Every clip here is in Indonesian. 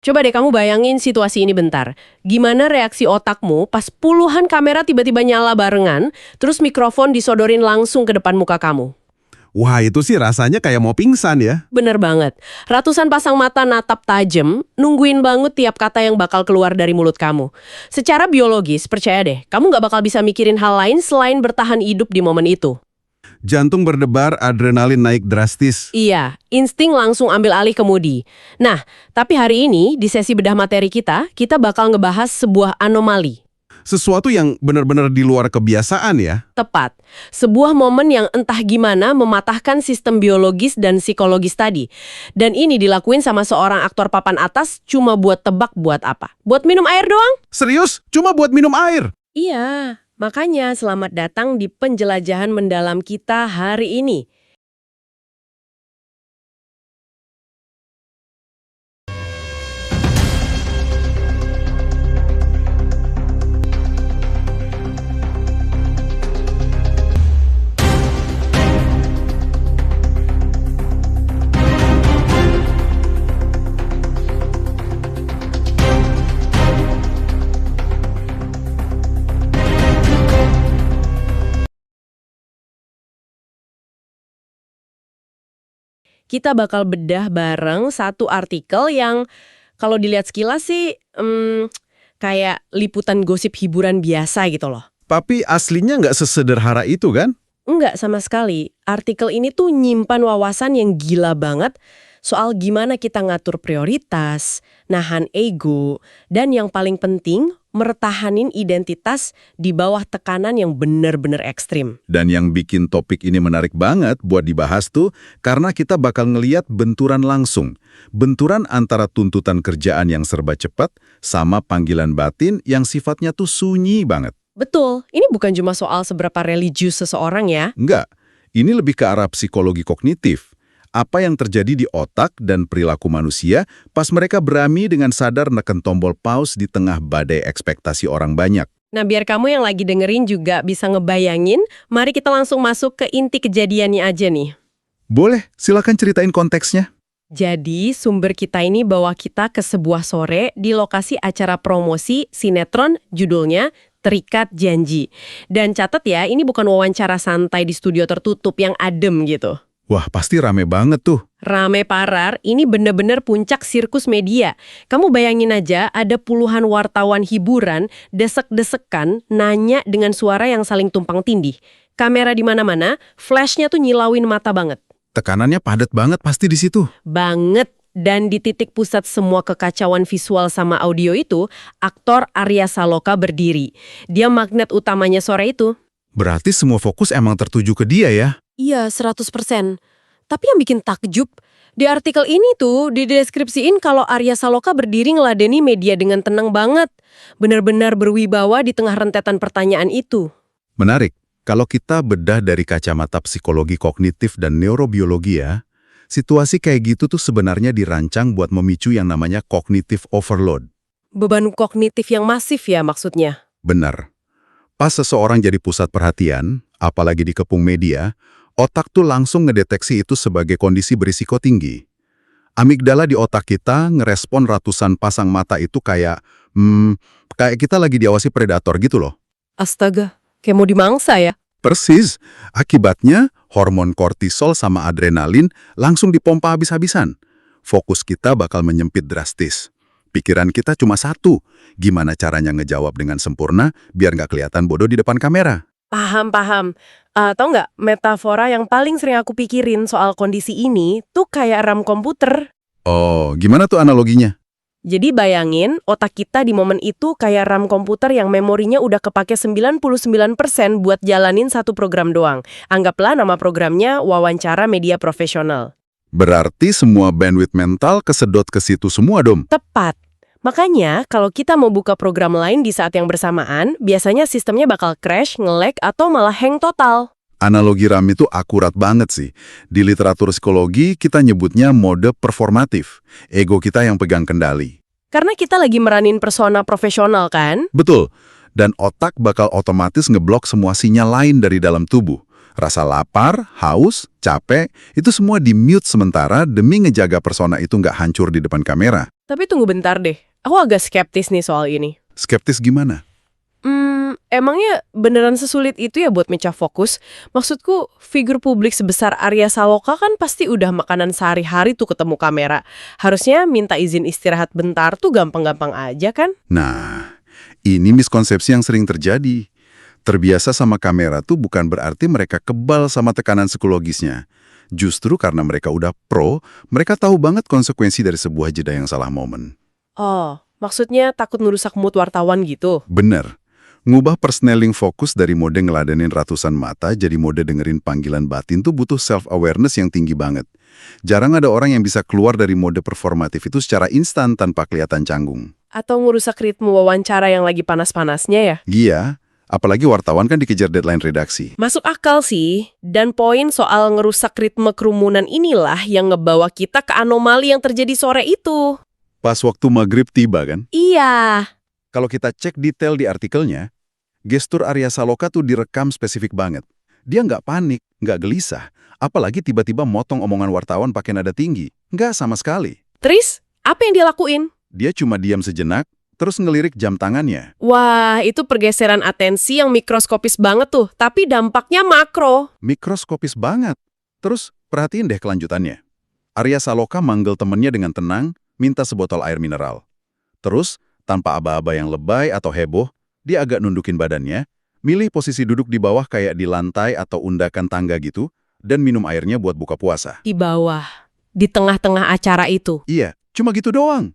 Coba deh kamu bayangin situasi ini bentar. Gimana reaksi otakmu pas puluhan kamera tiba-tiba nyala barengan, terus mikrofon disodorin langsung ke depan muka kamu? Wah, itu sih rasanya kayak mau pingsan ya. Bener banget. Ratusan pasang mata natap tajam, nungguin banget tiap kata yang bakal keluar dari mulut kamu. Secara biologis, percaya deh, kamu nggak bakal bisa mikirin hal lain selain bertahan hidup di momen itu. Jantung berdebar, adrenalin naik drastis. Iya, insting langsung ambil alih kemudi. Nah, tapi hari ini di sesi bedah materi kita bakal ngebahas sebuah anomali. Sesuatu yang benar-benar di luar kebiasaan ya. Tepat. Sebuah momen yang entah gimana mematahkan sistem biologis dan psikologis tadi. Dan ini dilakuin sama seorang aktor papan atas cuma buat tebak buat apa? Buat minum air doang? Serius? Cuma buat minum air? Iya, makanya selamat datang di penjelajahan mendalam kita hari ini. Kita bakal bedah bareng satu artikel yang kalau dilihat sekilas sih kayak liputan gosip hiburan biasa gitu loh. Tapi aslinya nggak sesederhana itu kan? Enggak sama sekali. Artikel ini tuh nyimpan wawasan yang gila banget soal gimana kita ngatur prioritas, nahan ego, dan yang paling penting, mertahanin identitas di bawah tekanan yang benar-benar ekstrim. Dan yang bikin topik ini menarik banget buat dibahas tuh, karena kita bakal ngeliat benturan langsung. Benturan antara tuntutan kerjaan yang serba cepat, sama panggilan batin yang sifatnya tuh sunyi banget. Betul, ini bukan cuma soal seberapa religius seseorang ya. Enggak, ini lebih ke arah psikologi kognitif. Apa yang terjadi di otak dan perilaku manusia pas mereka berani dengan sadar neken tombol pause di tengah badai ekspektasi orang banyak. Nah, biar kamu yang lagi dengerin juga bisa ngebayangin, mari kita langsung masuk ke inti kejadiannya aja nih. Boleh, silakan ceritain konteksnya. Jadi, sumber kita ini bawa kita ke sebuah sore di lokasi acara promosi sinetron judulnya Terikat Janji. Dan catat ya, ini bukan wawancara santai di studio tertutup yang adem gitu. Wah, pasti rame banget tuh. Rame parar, ini bener-bener puncak sirkus media. Kamu bayangin aja, ada puluhan wartawan hiburan, desek-desekan, nanya dengan suara yang saling tumpang tindih. Kamera di mana-mana, flashnya tuh nyilauin mata banget. Tekanannya padat banget pasti di situ. Banget. Dan di titik pusat semua kekacauan visual sama audio itu, aktor Arya Saloka berdiri. Dia magnet utamanya sore itu. Berarti semua fokus emang tertuju ke dia ya? Iya, 100%. Tapi yang bikin takjub, di artikel ini tuh dideskripsiin kalau Arya Saloka berdiri ngeladeni media dengan tenang banget. Benar-benar berwibawa di tengah rentetan pertanyaan itu. Menarik. Kalau kita bedah dari kacamata psikologi kognitif dan neurobiologi ya, situasi kayak gitu tuh sebenarnya dirancang buat memicu yang namanya cognitive overload. Beban kognitif yang masif ya maksudnya. Benar. Pas seseorang jadi pusat perhatian, apalagi dikepung media, otak tuh langsung ngedeteksi itu sebagai kondisi berisiko tinggi. Amigdala di otak kita ngerespon ratusan pasang mata itu kayak kita lagi diawasi predator gitu loh. Astaga, kayak mau dimangsa ya? Persis. Akibatnya, hormon kortisol sama adrenalin langsung dipompa habis-habisan. Fokus kita bakal menyempit drastis. Pikiran kita cuma satu, gimana caranya ngejawab dengan sempurna biar nggak kelihatan bodoh di depan kamera. Paham. Tahu nggak, metafora yang paling sering aku pikirin soal kondisi ini tuh kayak RAM komputer. Oh, gimana tuh analoginya? Jadi bayangin, otak kita di momen itu kayak RAM komputer yang memorinya udah kepake 99% buat jalanin satu program doang. Anggaplah nama programnya wawancara media profesional. Berarti semua bandwidth mental kesedot ke situ semua dong? Tepat. Makanya, kalau kita mau buka program lain di saat yang bersamaan, biasanya sistemnya bakal crash, nge-lag, atau malah hang total. Analogi RAM itu akurat banget sih. Di literatur psikologi, kita nyebutnya mode performatif. Ego kita yang pegang kendali. Karena kita lagi meranin persona profesional kan? Betul. Dan otak bakal otomatis ngeblok semua sinyal lain dari dalam tubuh. Rasa lapar, haus, capek, itu semua di-mute sementara demi ngejaga persona itu nggak hancur di depan kamera. Tapi tunggu bentar deh, aku agak skeptis nih soal ini. Skeptis gimana? Emangnya beneran sesulit itu ya buat mecah fokus? Maksudku, figur publik sebesar Arya Saloka kan pasti udah makanan sehari-hari tuh ketemu kamera. Harusnya minta izin istirahat bentar tuh gampang-gampang aja kan? Nah, ini miskonsepsi yang sering terjadi. Terbiasa sama kamera tuh bukan berarti mereka kebal sama tekanan psikologisnya. Justru karena mereka udah pro, mereka tahu banget konsekuensi dari sebuah jeda yang salah momen. Oh, maksudnya takut ngerusak mood wartawan gitu? Bener. Ngubah personeling fokus dari mode ngeladenin ratusan mata jadi mode dengerin panggilan batin tuh butuh self-awareness yang tinggi banget. Jarang ada orang yang bisa keluar dari mode performatif itu secara instan tanpa kelihatan canggung. Atau ngerusak ritme wawancara yang lagi panas-panasnya ya? Iya, apalagi wartawan kan dikejar deadline redaksi. Masuk akal sih, dan poin soal ngerusak ritme kerumunan inilah yang ngebawa kita ke anomali yang terjadi sore itu. Pas waktu maghrib tiba kan? Iya. Kalau kita cek detail di artikelnya, gestur Arya Saloka tuh direkam spesifik banget. Dia nggak panik, nggak gelisah, apalagi tiba-tiba motong omongan wartawan pakai nada tinggi. Nggak sama sekali. Terus, apa yang dia lakuin? Dia cuma diam sejenak, terus ngelirik jam tangannya. Wah, itu pergeseran atensi yang mikroskopis banget tuh, tapi dampaknya makro. Mikroskopis banget. Terus, perhatiin deh kelanjutannya. Arya Saloka manggil temennya dengan tenang, minta sebotol air mineral. Terus, tanpa aba-aba yang lebay atau heboh, dia agak nundukin badannya, milih posisi duduk di bawah kayak di lantai atau undakan tangga gitu, dan minum airnya buat buka puasa. Di bawah, di tengah-tengah acara itu. Iya, cuma gitu doang.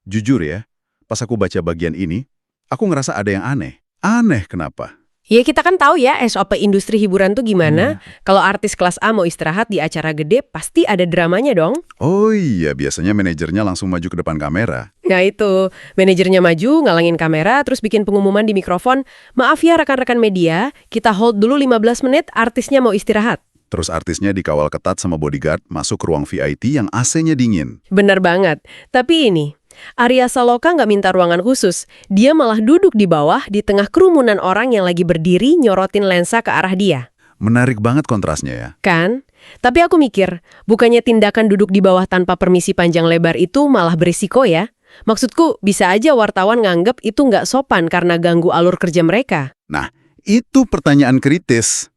Jujur ya, pas aku baca bagian ini, aku ngerasa ada yang aneh. Aneh kenapa? Ya kita kan tahu ya SOP industri hiburan tuh gimana. Kalau artis kelas A mau istirahat di acara gede, pasti ada dramanya dong. Oh iya, biasanya manajernya langsung maju ke depan kamera. Nah itu, manajernya maju, ngalangin kamera, terus bikin pengumuman di mikrofon, maaf ya rekan-rekan media, kita hold dulu 15 menit, artisnya mau istirahat. Terus artisnya dikawal ketat sama bodyguard masuk ke ruang VIP yang AC-nya dingin. Bener banget. Tapi ini, Arya Saloka nggak minta ruangan khusus. Dia malah duduk di bawah di tengah kerumunan orang yang lagi berdiri nyorotin lensa ke arah dia. Menarik banget kontrasnya ya. Kan? Tapi aku mikir, bukannya tindakan duduk di bawah tanpa permisi panjang lebar itu malah berisiko ya? Maksudku, bisa aja wartawan nganggep itu nggak sopan karena ganggu alur kerja mereka. Nah, itu pertanyaan kritis.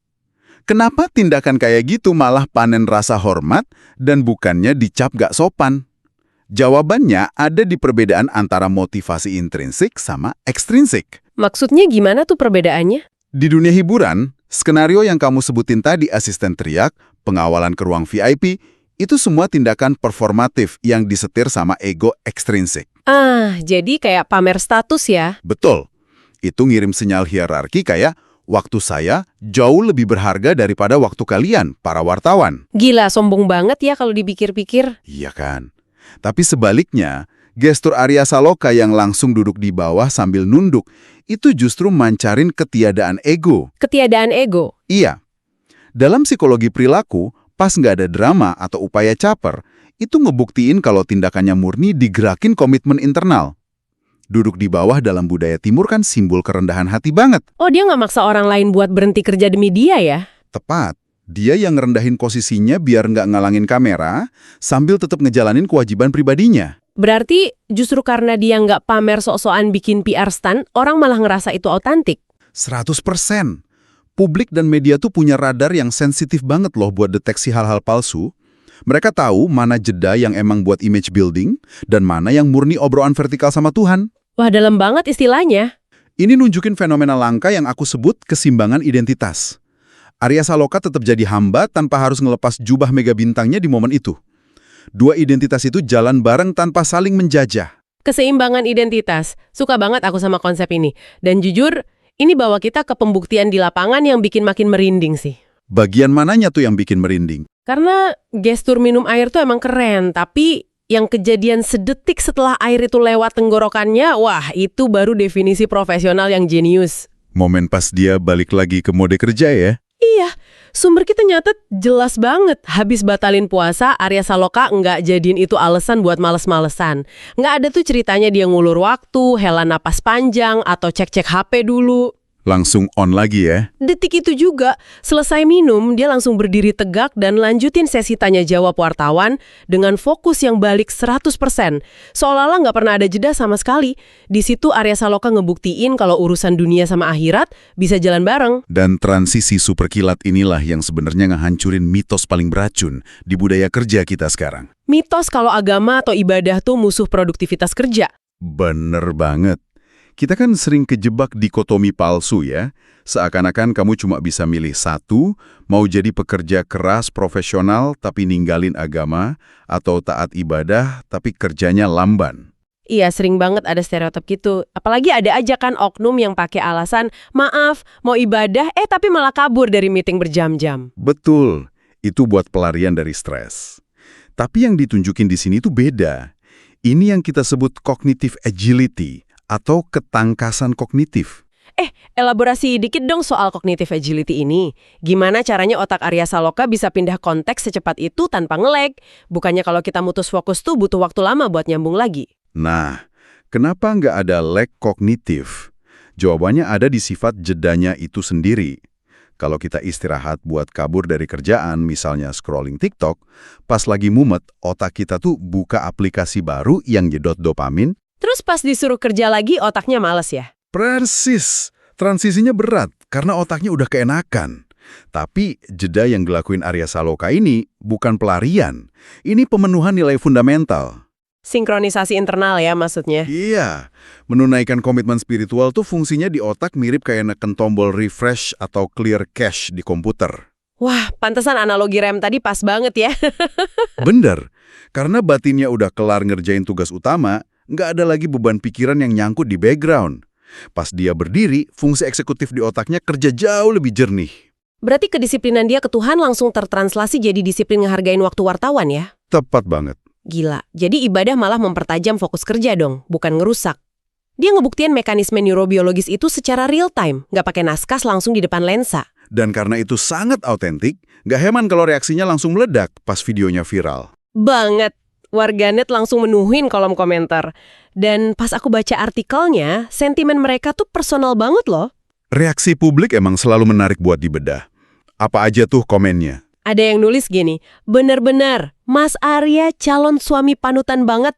Kenapa tindakan kayak gitu malah panen rasa hormat dan bukannya dicap gak sopan? Jawabannya ada di perbedaan antara motivasi intrinsik sama ekstrinsik. Maksudnya gimana tuh perbedaannya? Di dunia hiburan, skenario yang kamu sebutin tadi, asisten teriak, pengawalan ke ruang VIP, itu semua tindakan performatif yang disetir sama ego ekstrinsik. Ah, jadi kayak pamer status ya? Betul. Itu ngirim sinyal hierarki kayak, waktu saya jauh lebih berharga daripada waktu kalian, para wartawan. Gila, sombong banget ya kalau dipikir-pikir. Iya kan? Tapi sebaliknya, gestur Arya Saloka yang langsung duduk di bawah sambil nunduk, itu justru mancarin ketiadaan ego. Ketiadaan ego? Iya. Dalam psikologi perilaku, pas nggak ada drama atau upaya caper, itu ngebuktiin kalau tindakannya murni digerakin komitmen internal. Duduk di bawah dalam budaya timur kan simbol kerendahan hati banget. Oh, dia nggak maksa orang lain buat berhenti kerja demi dia ya? Tepat. Dia yang ngerendahin posisinya biar nggak ngalangin kamera, sambil tetap ngejalanin kewajiban pribadinya. Berarti justru karena dia nggak pamer sok-sokan bikin PR stunt, orang malah ngerasa itu autentik. 100%. Publik dan media tuh punya radar yang sensitif banget loh buat deteksi hal-hal palsu. Mereka tahu mana jeda yang emang buat image building, dan mana yang murni obrolan vertikal sama Tuhan. Wah, dalam banget istilahnya. Ini nunjukin fenomena langka yang aku sebut keseimbangan identitas. Arya Saloka tetap jadi hamba tanpa harus ngelepas jubah mega bintangnya di momen itu. Dua identitas itu jalan bareng tanpa saling menjajah. Keseimbangan identitas. Suka banget aku sama konsep ini. Dan jujur, ini bawa kita ke pembuktian di lapangan yang bikin makin merinding sih. Bagian mananya tuh yang bikin merinding? Karena gestur minum air tuh emang keren, tapi yang kejadian sedetik setelah air itu lewat tenggorokannya, wah itu baru definisi profesional yang jenius. Momen pas dia balik lagi ke mode kerja ya? Iya, sumber kita nyatet jelas banget. Habis batalin puasa, Arya Saloka nggak jadiin itu alasan buat males-malesan. Nggak ada tuh ceritanya dia ngulur waktu, hela napas panjang, atau cek-cek HP dulu. Langsung on lagi ya. Detik itu juga, selesai minum, dia langsung berdiri tegak dan lanjutin sesi tanya jawab wartawan dengan fokus yang balik 100%. Seolah-olah nggak pernah ada jeda sama sekali. Di situ Arya Saloka ngebuktiin kalau urusan dunia sama akhirat bisa jalan bareng. Dan transisi super kilat inilah yang sebenarnya ngehancurin mitos paling beracun di budaya kerja kita sekarang. Mitos kalau agama atau ibadah tuh musuh produktivitas kerja. Bener banget. Kita kan sering kejebak dikotomi palsu ya. Seakan-akan kamu cuma bisa milih satu, mau jadi pekerja keras profesional tapi ninggalin agama, atau taat ibadah tapi kerjanya lamban. Iya, sering banget ada stereotip gitu. Apalagi ada aja kan oknum yang pakai alasan, maaf, mau ibadah, tapi malah kabur dari meeting berjam-jam. Betul, itu buat pelarian dari stres. Tapi yang ditunjukin di sini tuh beda. Ini yang kita sebut cognitive agility, atau ketangkasan kognitif. Elaborasi dikit dong soal cognitive agility ini. Gimana caranya otak Arya Saloka bisa pindah konteks secepat itu tanpa nge-lag? Bukannya kalau kita mutus fokus tuh butuh waktu lama buat nyambung lagi. Nah, kenapa nggak ada lag kognitif? Jawabannya ada di sifat jedanya itu sendiri. Kalau kita istirahat buat kabur dari kerjaan, misalnya scrolling TikTok, pas lagi mumet, otak kita tuh buka aplikasi baru yang jedot dopamin. Terus pas disuruh kerja lagi, otaknya males ya? Persis. Transisinya berat karena otaknya udah keenakan. Tapi jeda yang dilakuin Arya Saloka ini bukan pelarian. Ini pemenuhan nilai fundamental. Sinkronisasi internal ya maksudnya? Iya. Menunaikan komitmen spiritual tuh fungsinya di otak mirip kayak neken tombol refresh atau clear cache di komputer. Wah, pantesan analogi rem tadi pas banget ya. Bener. Karena batinnya udah kelar ngerjain tugas utama, nggak ada lagi beban pikiran yang nyangkut di background. Pas dia berdiri, fungsi eksekutif di otaknya kerja jauh lebih jernih. Berarti kedisiplinan dia ke Tuhan langsung tertranslasi jadi disiplin ngehargain waktu wartawan ya? Tepat banget. Gila, jadi ibadah malah mempertajam fokus kerja dong, bukan ngerusak. Dia ngebuktiin mekanisme neurobiologis itu secara real time, nggak pakai naskas langsung di depan lensa. Dan karena itu sangat autentik, nggak heran kalau reaksinya langsung meledak pas videonya viral. Banget. Warganet langsung menuhin kolom komentar. Dan pas aku baca artikelnya, sentimen mereka tuh personal banget loh. Reaksi publik emang selalu menarik buat dibedah. Apa aja tuh komennya? Ada yang nulis gini, bener-bener, Mas Arya calon suami panutan banget.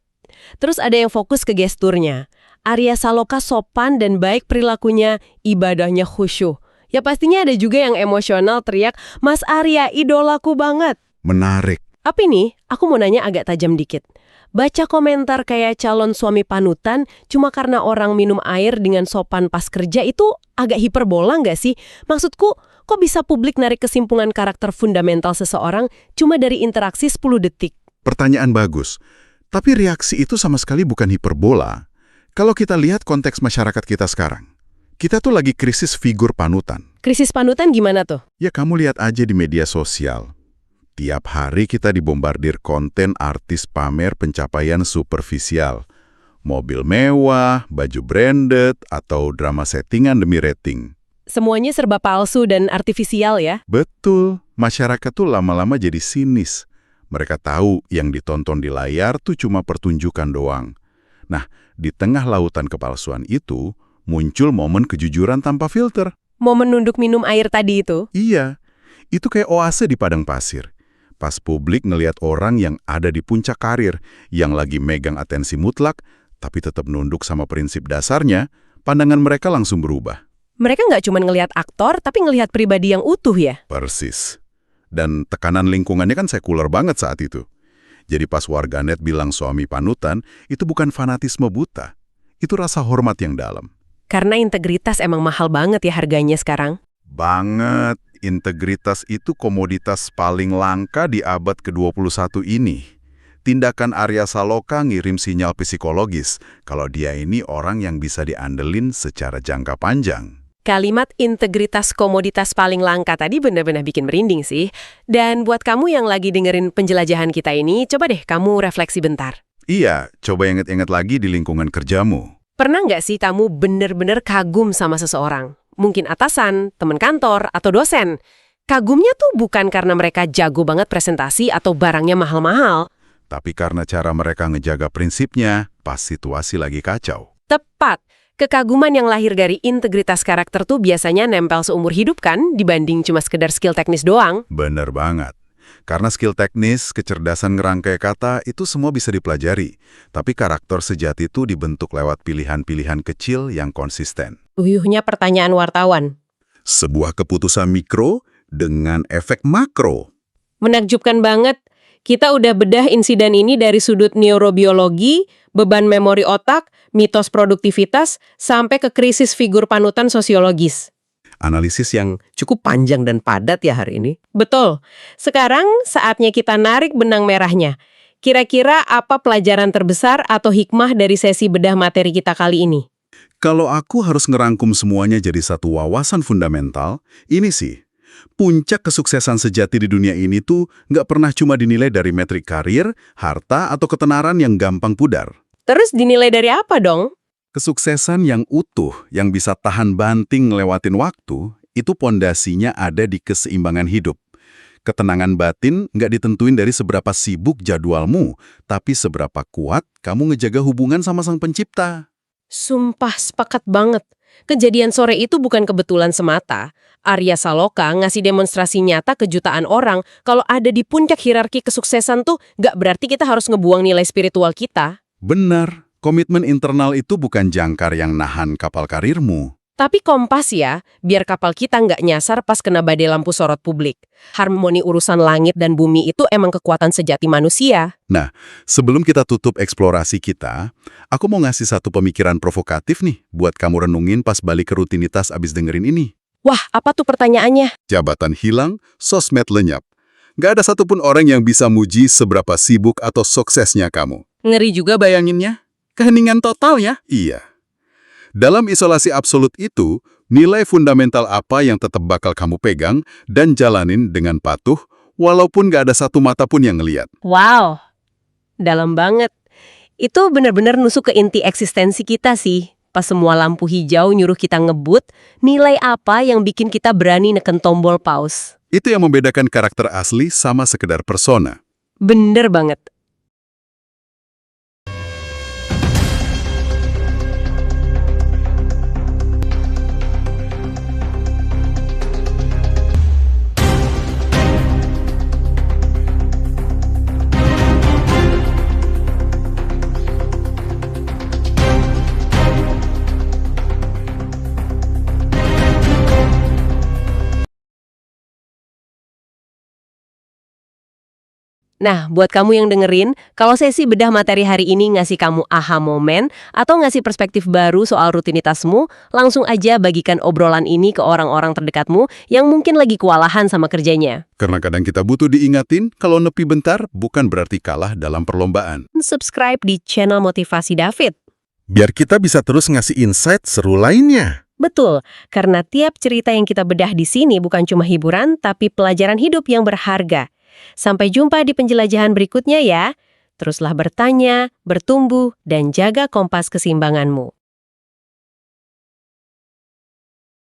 Terus ada yang fokus ke gesturnya. Arya Saloka sopan dan baik perilakunya, ibadahnya khusyuk. Ya pastinya ada juga yang emosional teriak, Mas Arya idolaku banget. Menarik. Tapi nih, aku mau nanya agak tajam dikit. Baca komentar kayak calon suami panutan cuma karena orang minum air dengan sopan pas kerja itu agak hiperbola nggak sih? Maksudku, kok bisa publik narik kesimpulan karakter fundamental seseorang cuma dari interaksi 10 detik? Pertanyaan bagus. Tapi reaksi itu sama sekali bukan hiperbola. Kalau kita lihat konteks masyarakat kita sekarang, kita tuh lagi krisis figur panutan. Krisis panutan gimana tuh? Ya kamu lihat aja di media sosial. Tiap hari kita dibombardir konten artis pamer pencapaian superficial. Mobil mewah, baju branded, atau drama settingan demi rating. Semuanya serba palsu dan artifisial ya? Betul, masyarakat tuh lama-lama jadi sinis. Mereka tahu yang ditonton di layar tuh cuma pertunjukan doang. Nah, di tengah lautan kepalsuan itu, muncul momen kejujuran tanpa filter. Momen nunduk minum air tadi itu? Iya, itu kayak oase di padang pasir. Pas publik ngelihat orang yang ada di puncak karir, yang lagi megang atensi mutlak, tapi tetap nunduk sama prinsip dasarnya, pandangan mereka langsung berubah. Mereka nggak cuma ngelihat aktor, tapi ngelihat pribadi yang utuh ya? Persis. Dan tekanan lingkungannya kan sekuler banget saat itu. Jadi pas warganet bilang suami panutan, itu bukan fanatisme buta. Itu rasa hormat yang dalam. Karena integritas emang mahal banget ya harganya sekarang. Banget. Integritas itu komoditas paling langka di abad ke-21 ini. Tindakan Arya Saloka ngirim sinyal psikologis kalau dia ini orang yang bisa diandelin secara jangka panjang. Kalimat integritas komoditas paling langka tadi benar-benar bikin merinding sih. Dan buat kamu yang lagi dengerin penjelajahan kita ini, coba deh kamu refleksi bentar. Iya, coba inget-inget lagi di lingkungan kerjamu. Pernah nggak sih kamu bener-bener kagum sama seseorang? Mungkin atasan, teman kantor, atau dosen. Kagumnya tuh bukan karena mereka jago banget presentasi atau barangnya mahal-mahal. Tapi karena cara mereka ngejaga prinsipnya pas situasi lagi kacau. Tepat. Kekaguman yang lahir dari integritas karakter tuh biasanya nempel seumur hidup kan, dibanding cuma sekedar skill teknis doang. Bener banget. Karena skill teknis, kecerdasan ngerangkai kata, itu semua bisa dipelajari. Tapi karakter sejati itu dibentuk lewat pilihan-pilihan kecil yang konsisten. Uyuhnya pertanyaan wartawan. Sebuah keputusan mikro dengan efek makro. Menakjubkan banget. Kita udah bedah insiden ini dari sudut neurobiologi, beban memori otak, mitos produktivitas, sampai ke krisis figur panutan sosiologis. Analisis yang Cukup panjang dan padat ya hari ini. Betul. Sekarang saatnya kita narik benang merahnya. Kira-kira apa pelajaran terbesar atau hikmah dari sesi bedah materi kita kali ini? kalau aku harus ngerangkum semuanya jadi satu wawasan fundamental, ini sih. Puncak kesuksesan sejati di dunia ini tuh nggak pernah cuma dinilai dari metrik karir, harta, atau ketenaran yang gampang pudar. Terus dinilai dari apa dong? Kesuksesan yang utuh, yang bisa tahan banting ngelewatin waktu, itu pondasinya ada di keseimbangan hidup. Ketenangan batin nggak ditentuin dari seberapa sibuk jadwalmu, tapi seberapa kuat kamu ngejaga hubungan sama Sang Pencipta. Sumpah sepakat banget. Kejadian sore itu bukan kebetulan semata. Arya Saloka ngasih demonstrasi nyata ke jutaan orang kalau ada di puncak hierarki kesuksesan tuh nggak berarti kita harus ngebuang nilai spiritual kita. Benar, komitmen internal itu bukan jangkar yang nahan kapal karirmu. Tapi kompas ya, biar kapal kita nggak nyasar pas kena badai lampu sorot publik. Harmoni urusan langit dan bumi itu emang kekuatan sejati manusia. Nah, sebelum kita tutup eksplorasi kita, aku mau ngasih satu pemikiran provokatif nih buat kamu renungin pas balik ke rutinitas abis dengerin ini. Wah, apa tuh pertanyaannya? Jabatan hilang, sosmed lenyap. Gak ada satupun orang yang bisa muji seberapa sibuk atau suksesnya kamu. Ngeri juga Bayanginnya, keheningan total ya? Iya. Dalam isolasi absolut itu, nilai fundamental apa yang tetap bakal kamu pegang dan jalanin dengan patuh, walaupun gak ada satu mata pun yang ngeliat. Wow, dalam banget. Itu benar-benar nusuk ke inti eksistensi kita sih. Pas semua lampu hijau nyuruh kita ngebut, nilai apa yang bikin kita berani neken tombol pause? Itu yang membedakan karakter asli sama sekedar persona. Bener banget. Nah, buat kamu yang dengerin, kalau sesi bedah materi hari ini ngasih kamu aha moment atau ngasih perspektif baru soal rutinitasmu, langsung aja bagikan obrolan ini ke orang-orang terdekatmu yang mungkin lagi kewalahan sama kerjanya. Karena kadang kita butuh diingatin kalau nepi bentar bukan berarti kalah dalam perlombaan. Subscribe di channel Motivasi David. Biar kita bisa terus ngasih insight seru lainnya. Betul, karena tiap cerita yang kita bedah di sini bukan cuma hiburan, tapi pelajaran hidup yang berharga. Sampai jumpa di penjelajahan berikutnya ya. Teruslah bertanya, bertumbuh, dan jaga kompas keseimbanganmu.